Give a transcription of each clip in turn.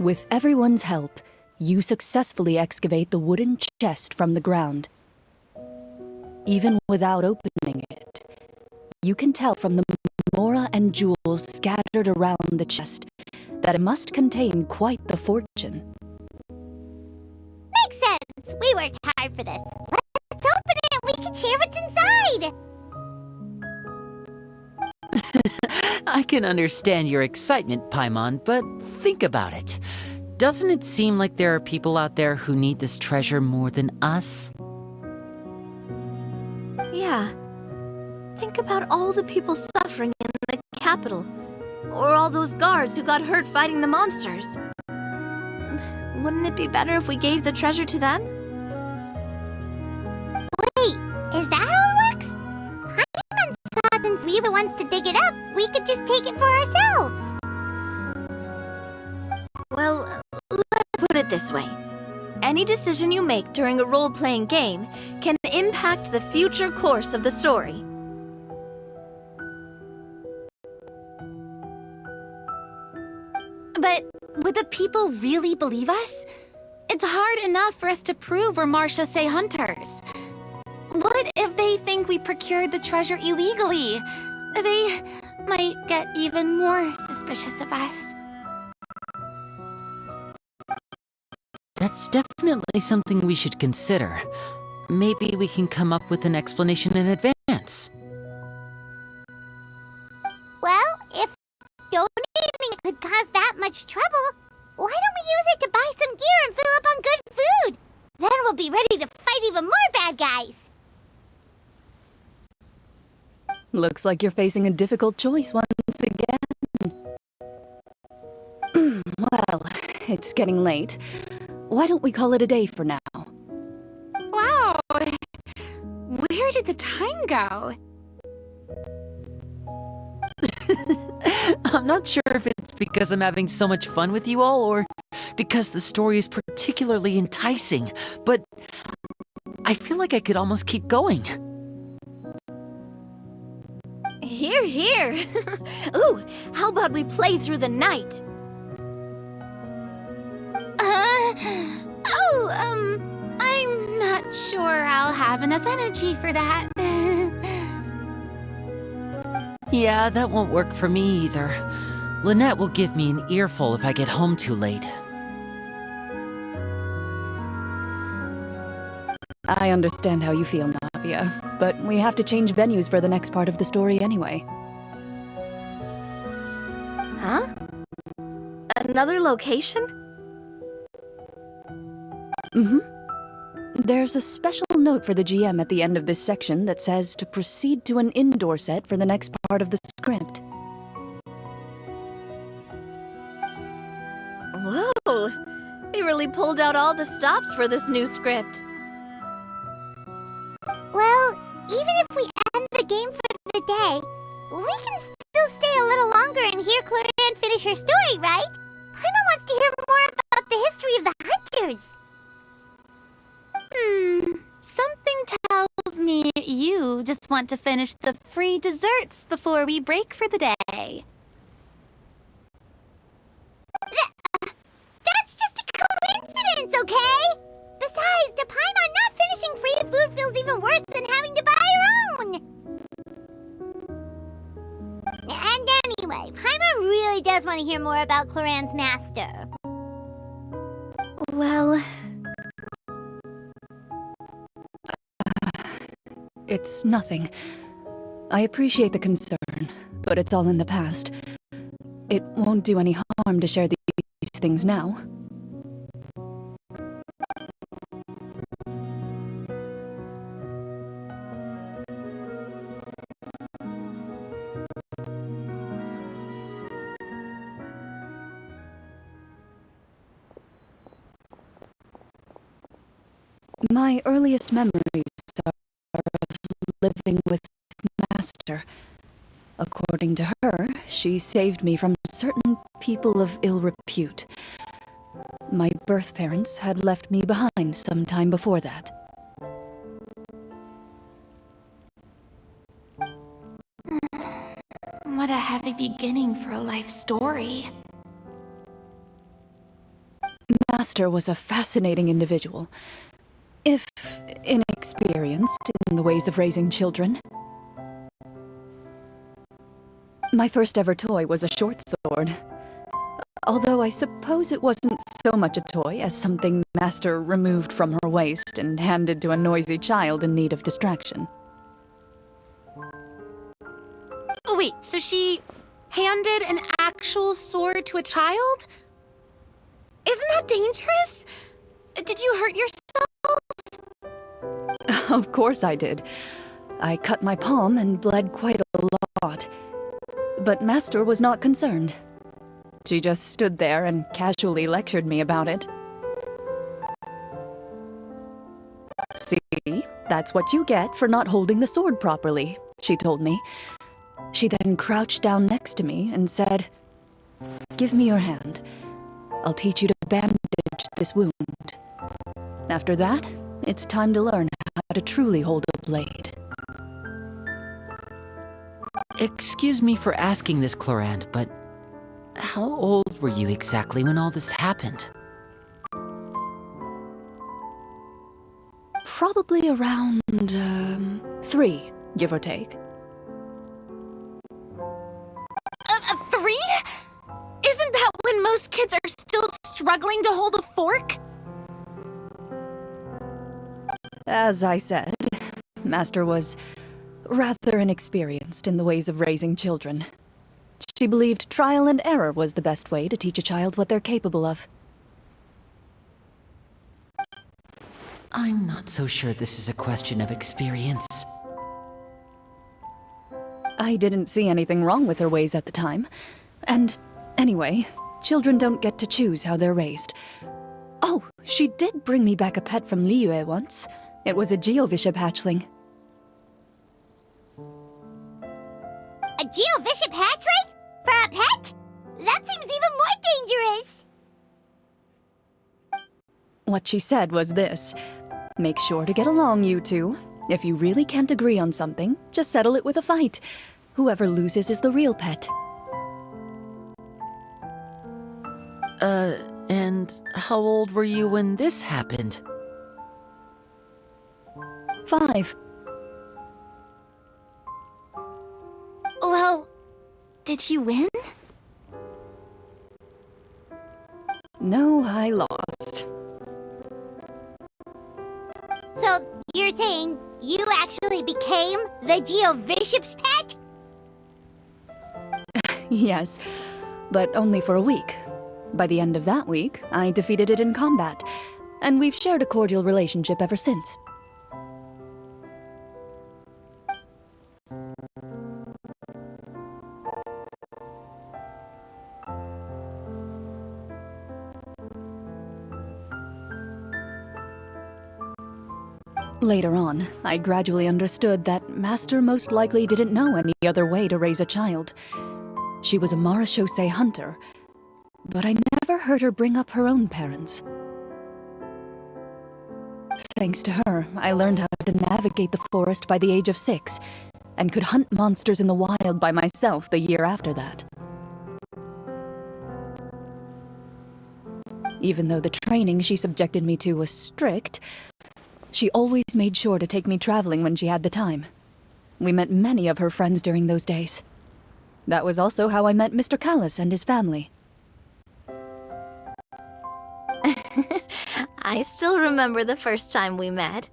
With everyone's help, you successfully excavate the wooden chest from the ground. Even without opening it, you can tell from the mora and jewels scattered around the chest that it must contain quite the fortune. Makes sense! We worked hard for this. Let's open it and we can share what's inside! I can understand your excitement, Paimon, but think about it. Doesn't it seem like there are people out there who need this treasure more than us? Yeah. Think about all the people suffering in the capital. Or all those guards who got hurt fighting the monsters. Wouldn't it be better if we gave the treasure to them? Wait, is that how it works? Paimon thought since we were the ones to dig it up, we could just take it for ourselves. Well, let's put it this way. Any decision you make during a role-playing game can impact the future course of the story. But would the people really believe us? It's hard enough for us to prove we're Marchese hunters. What if they think we procured the treasure illegally? They might get even more suspicious of us. That's definitely something we should consider. Maybe we can come up with an explanation in advance. Well, if donating could cause that much trouble, why don't we use it to buy some gear and fill up on good food? Then we'll be ready to fight even more bad guys. Looks like you're facing a difficult choice once again. Well, it's getting late. Why don't we call it a day for now? Wow! Where did the time go? I'm not sure if it's because I'm having so much fun with you all, or because the story is particularly enticing, but I feel like I could almost keep going. Here, here! Ooh, how about we play through the night? I'm not sure I'll have enough energy for that. Yeah, that won't work for me either. Lynette will give me an earful if I get home too late. I understand how you feel, Navia, but we have to change venues for the next part of the story anyway. Huh? Another location? Mm-hmm. There's a special note for the GM at the end of this section that says to proceed to an indoor set for the next part of the script. Whoa! They really pulled out all the stops for this new script. Well, even if we end the game for the day, we can still stay a little longer and hear Clorinde finish her story, right? Paimon wants to hear more about the history of the hunters. Something tells me you just want to finish the free desserts before we break for the day. That's just a coincidence, okay? Besides, to Paimon, not finishing free food feels even worse than having to buy her own. And anyway, Paimon really does want to hear more about Clorinde's master. Well... It's nothing. I appreciate the concern, but it's all in the past. It won't do any harm to share these things now. My earliest memories are of living with Master. According to her, she saved me from certain people of ill repute. My birth parents had left me behind some time before that. What a heavy beginning for a life story. master was a fascinating individual, if inexperienced in the ways of raising children. My first ever toy was a short sword, although I suppose it wasn't so much a toy as something Master removed from her waist and handed to a noisy child in need of distraction. Wait, so she handed an actual sword to a child? Isn't that dangerous? Did you hurt yourself? Of course I did. I cut my palm and bled quite a lot. But Master was not concerned. She just stood there and casually lectured me about it. "See, that's what you get for not holding the sword properly," she told me. She then crouched down next to me and said, "Give me your hand. I'll teach you to bandage this wound. After that, it's time to learn how to truly hold a blade." Excuse me for asking this, Clorinde, but how old were you exactly when all this happened? Probably around, 3, give or take. 3? Isn't that when most kids are still struggling to hold a fork? As I said, Master was rather inexperienced in the ways of raising children. She believed trial and error was the best way to teach a child what they're capable of. I'm not so sure this is a question of experience. I didn't see anything wrong with her ways at the time. And anyway, children don't get to choose how they're raised. Oh, she did bring me back a pet from Liyue once. It was a Geovishap hatchling. A Geovishap hatchling? For a pet? That seems even more dangerous! What she said was this: "Make sure to get along, you two. If you really can't agree on something, just settle it with a fight. Whoever loses is the real pet." And how old were you when this happened? 5. Well, did you win? No, I lost. So, you're saying you actually became the Geovishap's pet? Yes, but only for a week. By the end of that week, I defeated it in combat, and we've shared a cordial relationship ever since. Later on, I gradually understood that Master most likely didn't know any other way to raise a child. She was a marechaussee hunter, but I never heard her bring up her own parents. Thanks to her, I learned how to navigate the forest by the age of 6, and could hunt monsters in the wild by myself the year after that. Even though the training she subjected me to was strict, she always made sure to take me traveling when she had the time. We met many of her friends during those days. That was also how I met Mr. Callis and his family. I still remember the first time we met.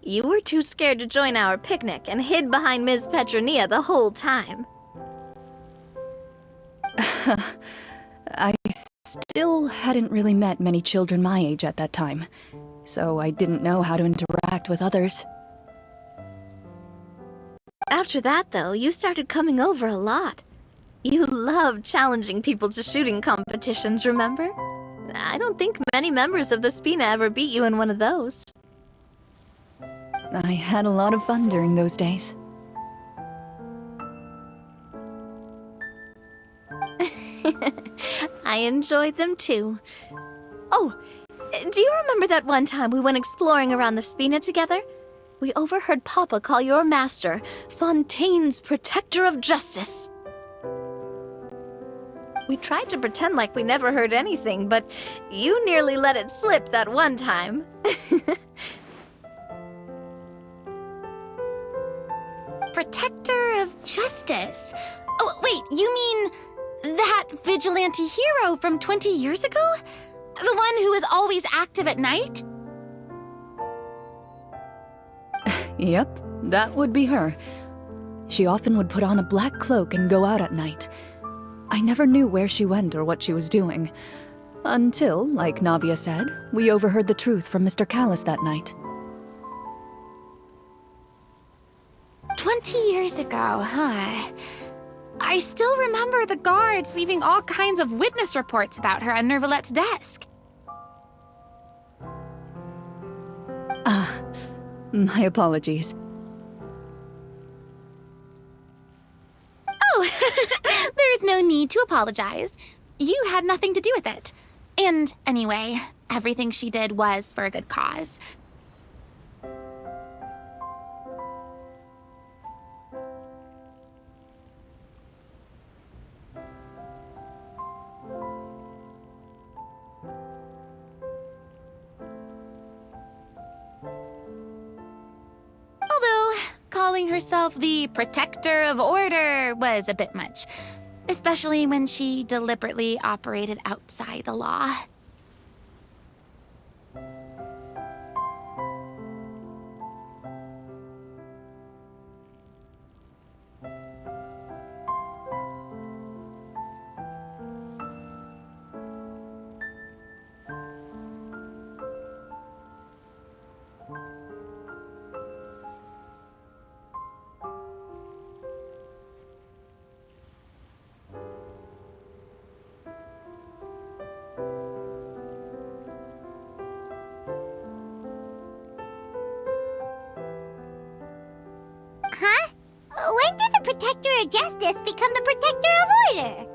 You were too scared to join our picnic and hid behind Ms. Petronia the whole time. I still hadn't really met many children my age at that time, so I didn't know how to interact with others. After that, though, you started coming over a lot. You loved challenging people to shooting competitions, remember? I don't think many members of the Spina ever beat you in one of those. I had a lot of fun during those days. I enjoyed them too. Oh, do you remember that one time we went exploring around the Spina together? We overheard Papa call your master Fontaine's Protector of Justice. We tried to pretend like we never heard anything, but you nearly let it slip that one time. Protector of justice. Oh, wait, you mean that vigilante hero from 20 years ago? The one who is always active at night? Yep, that would be her. She often would put on a black cloak and go out at night. I never knew where she went or what she was doing. Until, like Navia said, we overheard the truth from Mr. Callis that night. 20 years ago, huh? I still remember the guards leaving all kinds of witness reports about her on Nervalette's desk. My apologies. Oh, there's no need to apologize. You had nothing to do with it. And anyway, everything she did was for a good cause. Although, calling herself the protector of order was a bit much, especially when she deliberately operated outside the law. Huh? When did the Protector of Justice become the Protector of Order?